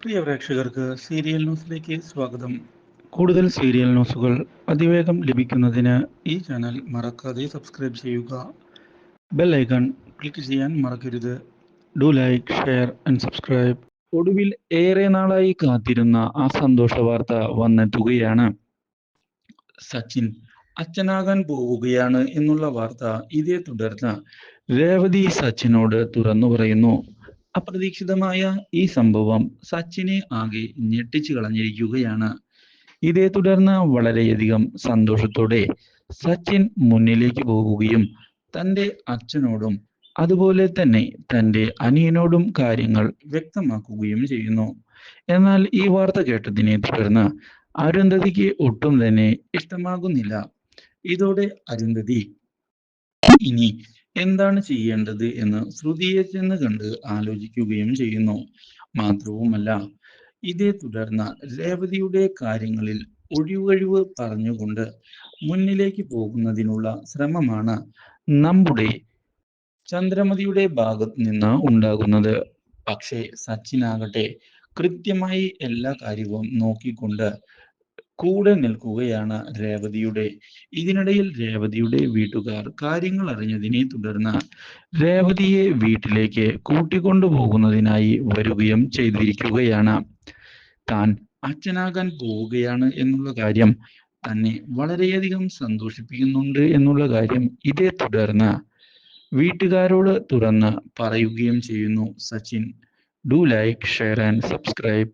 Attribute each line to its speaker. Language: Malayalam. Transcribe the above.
Speaker 1: പ്രിയ പ്രേക്ഷകർക്ക് സീരിയൽ ന്യൂസിലേക്ക് സ്വാഗതം. കൂടുതൽ സീരിയൽ ന്യൂസുകൾ അതിവേഗം ലഭിക്കുന്നതിന് ഈ ചാനൽ മറക്കാതെ സബ്സ്ക്രൈബ് ചെയ്യുക. ബെൽ ഐക്കൺ ക്ലിക്ക് ചെയ്യാൻ മറക്കരുത്. Do like, share and subscribe. ഒടുവിൽ ഏറെ നാളായി കാത്തിരുന്ന ആ സന്തോഷ വാർത്ത വന്നെത്തുകയാണ്. സച്ചിൻ അച്ഛനാകാൻ പോവുകയാണ് എന്നുള്ള വാർത്ത. ഇതേ തുടർന്ന് രേവതി സച്ചിനോട് തുറന്നു പറയുന്നു. അപ്രതീക്ഷിതമായ ഈ സംഭവം സച്ചിനെ ആകെ ഞെട്ടിച്ചു കളഞ്ഞിരിക്കുകയാണ്. ഇതേ തുടർന്ന് വളരെയധികം സന്തോഷത്തോടെ സച്ചിൻ മുന്നിലേക്ക് പോകുകയും തൻ്റെ അച്ഛനോടും അതുപോലെ തന്നെ തൻ്റെ അനിയനോടും കാര്യങ്ങൾ വ്യക്തമാക്കുകയും ചെയ്യുന്നു. എന്നാൽ ഈ വാർത്ത കേട്ടതിനെ തുടർന്ന് അരുന്ധതിക്ക് ഒട്ടും തന്നെ ഇഷ്ടമാകുന്നില്ല. ഇതോടെ അരുന്ധതി ഇനി എന്താണ് ചെയ്യേണ്ടത് എന്ന് ശ്രുതിയെ ചെന്ന് കണ്ട് ആലോചിക്കുകയും ചെയ്യുന്നു. മാത്രവുമല്ല, ഇതേ തുടർന്ന് രേവതിയുടെ കാര്യങ്ങളിൽ ഒഴിവഴിവ് പറഞ്ഞുകൊണ്ട് മുന്നിലേക്ക് പോകുന്നതിനുള്ള ശ്രമമാണ് നമ്മുടെ ചന്ദ്രമതിയുടെ ഭാഗത്ത് നിന്ന് ഉണ്ടാകുന്നത്. പക്ഷേ സച്ചിനാകട്ടെ കൃത്യമായി എല്ലാ കാര്യവും നോക്കിക്കൊണ്ട് കൂടെ നിൽക്കുകയാണ് രേവതിയുടെ. ഇതിനിടയിൽ രേവതിയുടെ വീട്ടുകാർ കാര്യങ്ങൾ അറിഞ്ഞതിനെ തുടർന്ന് രേവതിയെ വീട്ടിലേക്ക് കൂട്ടിക്കൊണ്ടുപോകുന്നതിനായി വരികയും ചെയ്തിരിക്കുകയാണ്. താൻ അച്ഛനാകാൻ പോവുകയാണ് എന്നുള്ള കാര്യം തന്നെ വളരെയധികം സന്തോഷിപ്പിക്കുന്നുണ്ട് എന്നുള്ള കാര്യം ഇതേ തുടർന്ന് വീട്ടുകാരോട് തുറന്ന് പറയുകയും ചെയ്യുന്നു Sachin. Do like, share and subscribe.